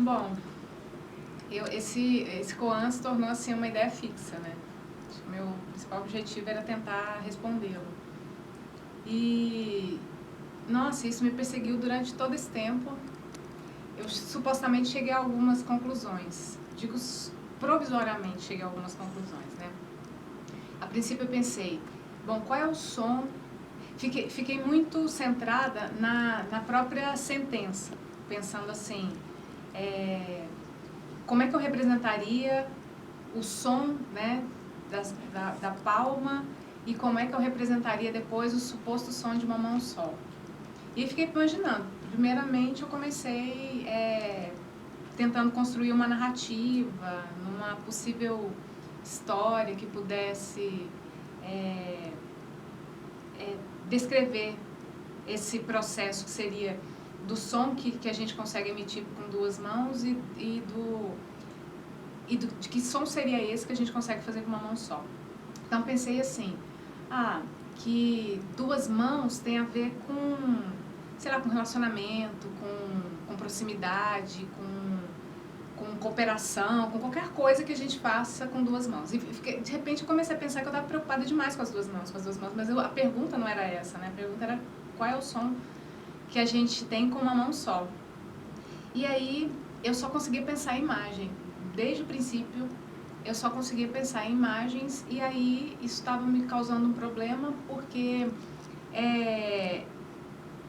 Bom, esse Koan se tornou assim uma ideia fixa, né? Acho que o meu principal objetivo era tentar respondê-lo. E, nossa, isso me perseguiu durante todo esse tempo. Eu supostamente cheguei a algumas conclusões. Digo provisoriamente cheguei a algumas conclusões, né? A princípio eu pensei, bom, qual é o som? Fiquei muito centrada na própria sentença, pensando assim, como é que eu representaria o som, né, da palma e como é que eu representaria depois o suposto som de uma mão só. E fiquei imaginando. Primeiramente eu comecei tentando construir uma narrativa, numa possível história que pudesse descrever esse processo que seria do som que a gente consegue emitir com duas mãos de que som seria esse que a gente consegue fazer com uma mão só. Então pensei assim, que duas mãos tem a ver com, sei lá, com relacionamento, com proximidade, com cooperação, com qualquer coisa que a gente faça com duas mãos. E de repente eu comecei a pensar que eu estava preocupada demais com as duas mãos, mas a pergunta não era essa, né? A pergunta era qual é o som que a gente tem com uma mão só. E aí eu só conseguia pensar em imagem. Desde o princípio eu só conseguia pensar em imagens e aí isso estava me causando um problema porque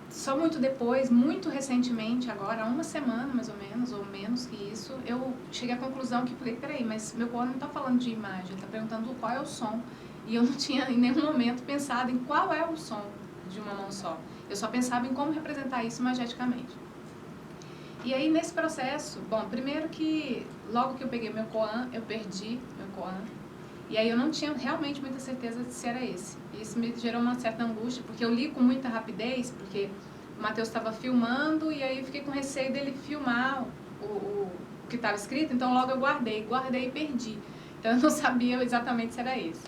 só muito depois, muito recentemente, agora, há uma semana mais ou menos que isso, eu cheguei à conclusão que falei, peraí, mas meu Koan não está falando de imagem, ele está perguntando qual é o som. E eu não tinha em nenhum momento pensado em qual é o som de uma mão só. Eu só pensava em como representar isso imageticamente. E aí, nesse processo, bom, primeiro que logo que eu peguei meu Koan, eu perdi meu Koan. E aí eu não tinha realmente muita certeza de se era esse. Isso me gerou uma certa angústia, porque eu li com muita rapidez, porque o Matheus estava filmando e aí eu fiquei com receio dele filmar o que estava escrito, então logo eu guardei e perdi. Então eu não sabia exatamente se era esse.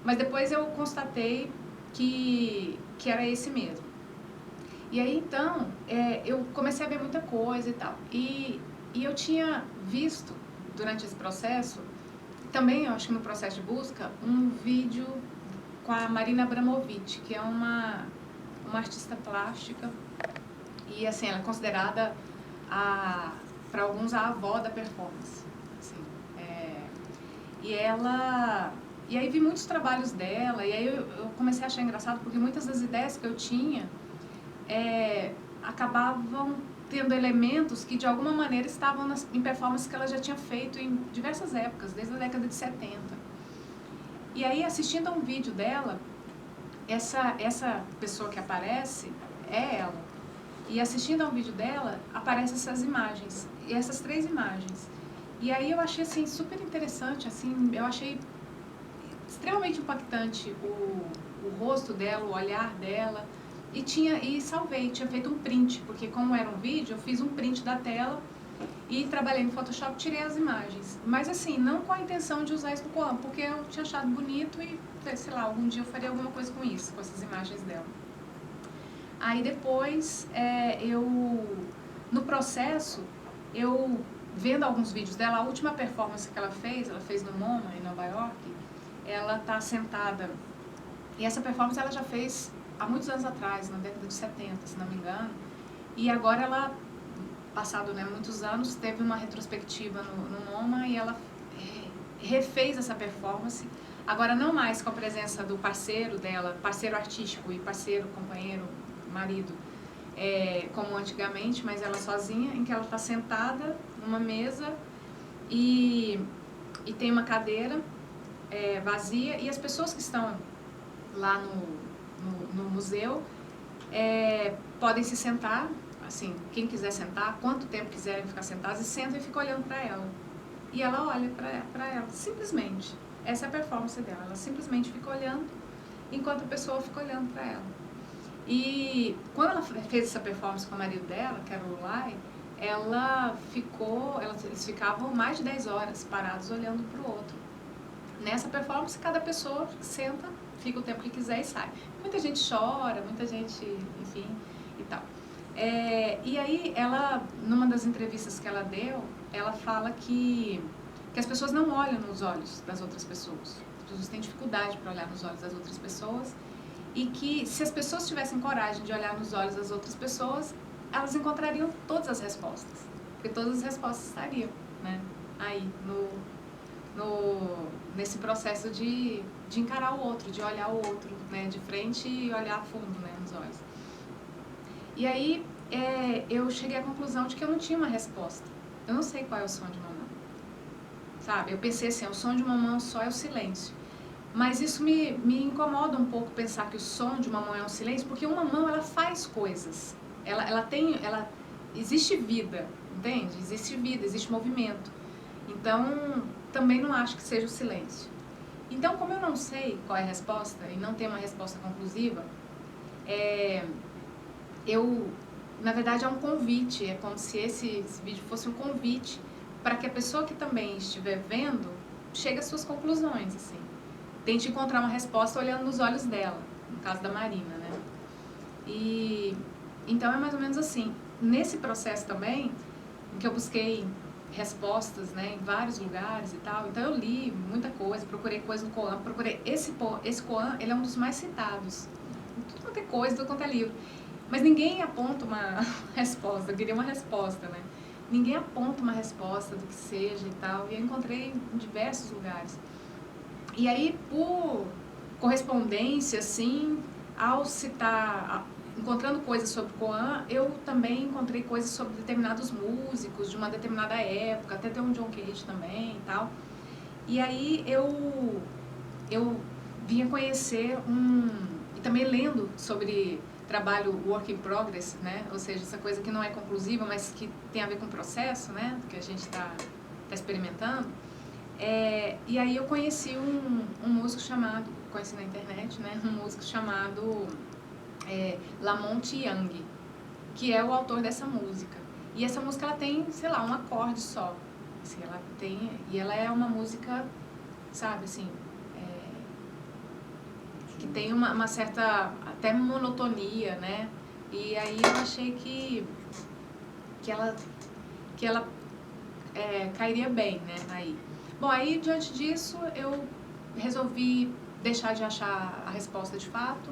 Mas depois eu constatei que era esse mesmo. E aí então eu comecei a ver muita coisa e tal. E eu tinha visto durante esse processo, também, eu acho que no processo de busca, um vídeo com a Marina Abramovic, que é uma artista plástica e, assim, ela é considerada, para alguns, a avó da performance. Assim, e aí vi muitos trabalhos dela, e aí eu comecei a achar engraçado, porque muitas das ideias que eu tinha acabavam tendo elementos que de alguma maneira estavam em performances que ela já tinha feito em diversas épocas, desde a década de 70. E aí, assistindo a um vídeo dela, essa pessoa que aparece é ela. E assistindo a um vídeo dela, aparecem essas imagens, e essas 3 imagens. E aí eu achei assim, super interessante, assim, eu achei extremamente impactante o rosto dela, o olhar dela. E salvei, tinha feito um print, porque como era um vídeo, eu fiz um print da tela e trabalhei no Photoshop, tirei as imagens. Mas assim, não com a intenção de usar isso no Koan, porque eu tinha achado bonito e, sei lá, algum dia eu faria alguma coisa com isso, com essas imagens dela. Aí depois, no processo, eu vendo alguns vídeos dela, a última performance que ela fez no MoMA, em Nova York, ela tá sentada, e essa performance ela já fez há muitos anos atrás, na década de 70, se não me engano, e agora ela, passado, né, muitos anos, teve uma retrospectiva no MoMA e ela refez essa performance, agora não mais com a presença do parceiro dela, parceiro artístico e parceiro, companheiro, marido, como antigamente, mas ela sozinha, em que ela está sentada numa mesa e tem uma cadeira vazia, e as pessoas que estão lá no museu podem se sentar, assim, quem quiser sentar, quanto tempo quiserem ficar sentados, e sentam e ficam olhando para ela. E ela olha para ela, simplesmente. Essa é a performance dela, ela simplesmente fica olhando, enquanto a pessoa fica olhando para ela. E quando ela fez essa performance com o marido dela, que era o Lulai, eles ficavam mais de 10 horas parados olhando para o outro. Nessa performance, cada pessoa senta, fica o tempo que quiser e sai. Muita gente chora, muita gente, enfim, e tal. E aí, ela, numa das entrevistas que ela deu, ela fala que as pessoas não olham nos olhos das outras pessoas. As pessoas têm dificuldade para olhar nos olhos das outras pessoas e que se as pessoas tivessem coragem de olhar nos olhos das outras pessoas, elas encontrariam todas as respostas. Porque todas as respostas estariam, né, aí, nesse processo de encarar o outro, de olhar o outro, né, de frente e olhar a fundo, né, nos olhos. E aí, eu cheguei à conclusão de que eu não tinha uma resposta. Eu não sei qual é o som de mamão. Sabe? Eu pensei assim, o som de mamão só é o silêncio. Mas isso me incomoda um pouco pensar que o som de mamão é um silêncio, porque uma mão, ela faz coisas. Existe vida, entende? Existe vida, existe movimento. Então, também não acho que seja o silêncio. Então, como eu não sei qual é a resposta, e não tenho uma resposta conclusiva, na verdade, é um convite. É como se esse vídeo fosse um convite para que a pessoa que também estiver vendo chegue às suas conclusões, assim. Tente encontrar uma resposta olhando nos olhos dela, no caso da Marina, né? Então, é mais ou menos assim. Nesse processo também, em que eu busquei respostas, né, em vários lugares e tal, então eu li muita coisa, procurei coisa no Koan, esse Koan, ele é um dos mais citados. Tudo quanto é coisa, tudo quanto é livro. Mas ninguém aponta uma resposta, eu queria uma resposta, né? Ninguém aponta uma resposta do que seja e tal, e eu encontrei em diversos lugares. E aí, por correspondência, assim, ao citar, encontrando coisas sobre Koan, eu também encontrei coisas sobre determinados músicos de uma determinada época, até tem um John Cage também e tal. E aí eu vinha conhecer e também lendo sobre trabalho work in progress, né? Ou seja, essa coisa que não é conclusiva, mas que tem a ver com o processo, né? Que a gente está experimentando. E aí eu conheci um músico chamado, conheci na internet, né? Um músico chamado Lamont Young, que é o autor dessa música. E essa música, ela tem, sei lá, um acorde só. Assim, e ela é uma música, sabe, assim, que tem uma certa, até monotonia, né? E aí eu achei que ela cairia bem, né? Aí. Bom, aí diante disso eu resolvi deixar de achar a resposta de fato,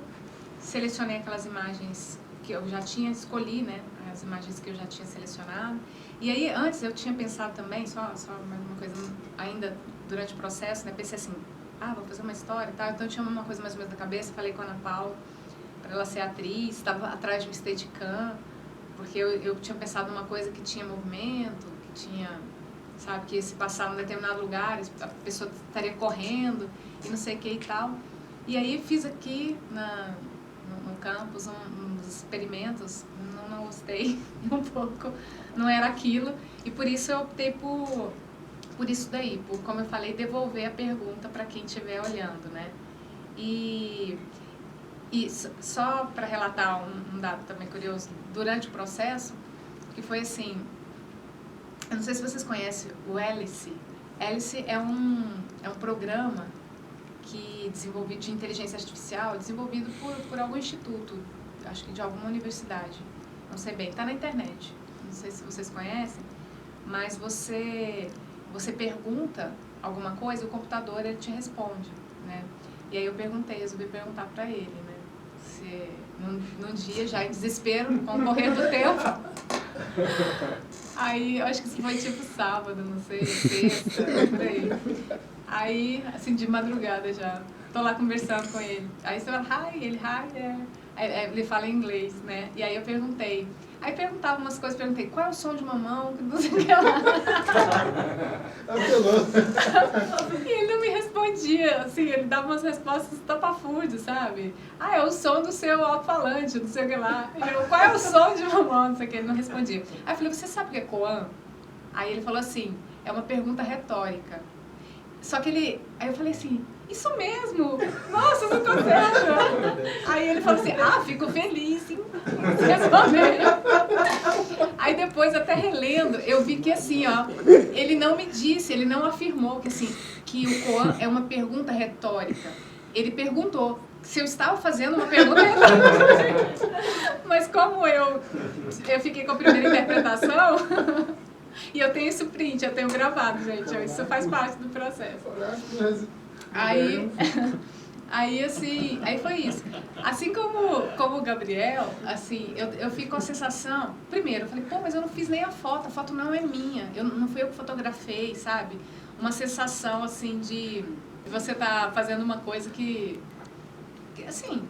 selecionei aquelas imagens que eu já tinha, escolhi, né? As imagens que eu já tinha selecionado. E aí antes eu tinha pensado também, só mais uma coisa, ainda durante o processo, né? Pensei assim, vou fazer uma história e tal. Então eu tinha uma coisa mais ou menos na cabeça, falei com a Ana Paula para ela ser atriz, estava atrás de um Steadicam, porque eu tinha pensado numa coisa que tinha movimento, que tinha, sabe, que se passar em determinado lugar, a pessoa estaria correndo e não sei o que e tal. E aí fiz aqui no campus uns experimentos, não gostei um pouco, não era aquilo, e por isso eu optei por isso daí, por, como eu falei, devolver a pergunta para quem estiver olhando, né? E só para relatar um dado também curioso, durante o processo, que foi assim, eu não sei se vocês conhecem o Hélice. Hélice é um programa desenvolvido de inteligência artificial, desenvolvido por algum instituto, acho que de alguma universidade, não sei bem, está na internet, não sei se vocês conhecem, mas você pergunta alguma coisa, o computador ele te responde, né? E aí eu resolvi perguntar para ele, né? Se num dia já em desespero, com o correr do tempo, aí eu acho que isso foi tipo sábado, não sei, sexta, por aí. Aí, assim, de madrugada já, tô lá conversando com ele. Aí você fala, hi, ele, hi, ele fala em inglês, né? E aí eu perguntei. Aí perguntava umas coisas, perguntei, qual é o som de mamão? Não sei o que lá. E ele não me respondia, assim, ele dava umas respostas tapafúrdias, sabe? É o som do seu alto-falante, não sei o que lá. E eu, qual é o som de mamão? Não sei o que, ele não respondia. Aí eu falei, você sabe o que é Koan? Aí ele falou assim, é uma pergunta retórica. Só que aí eu falei assim, isso mesmo? Nossa, eu não tô certo. Aí ele falou assim, fico feliz em responder. Aí depois, até relendo, eu vi que assim, ele não me disse, ele não afirmou que assim, que o Koan é uma pergunta retórica. Ele perguntou, se eu estava fazendo uma pergunta mas como eu fiquei com a primeira interpretação, e eu tenho esse print, eu tenho gravado, gente, isso faz parte do processo. Aí foi isso. Assim como o Gabriel, assim, eu fico com a sensação, primeiro, eu falei, pô, mas eu não fiz nem a foto não é minha, não fui eu que fotografei, sabe? Uma sensação, assim, de você tá fazendo uma coisa que assim,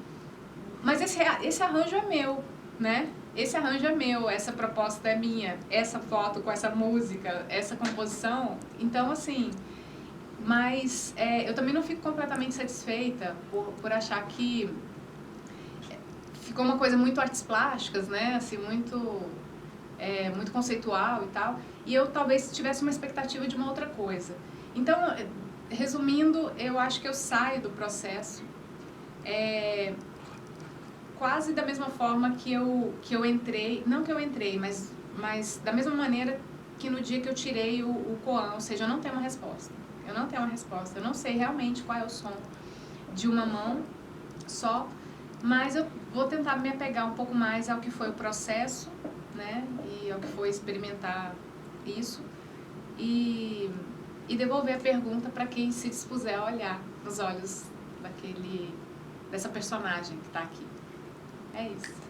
mas esse arranjo é meu, né? Esse arranjo é meu, essa proposta é minha, essa foto com essa música, essa composição, então, assim... Mas eu também não fico completamente satisfeita por achar que ficou uma coisa muito artes plásticas, né? Assim, muito conceitual e tal. E eu talvez tivesse uma expectativa de uma outra coisa. Então, resumindo, eu acho que eu saio do processo quase da mesma forma que eu entrei, não que eu entrei, mas da mesma maneira que no dia que eu tirei o koan, ou seja, eu não tenho uma resposta. Eu não tenho uma resposta, eu não sei realmente qual é o som de uma mão só, mas eu vou tentar me apegar um pouco mais ao que foi o processo, né, e ao que foi experimentar isso, e devolver a pergunta para quem se dispuser a olhar nos olhos dessa personagem que está aqui. É isso.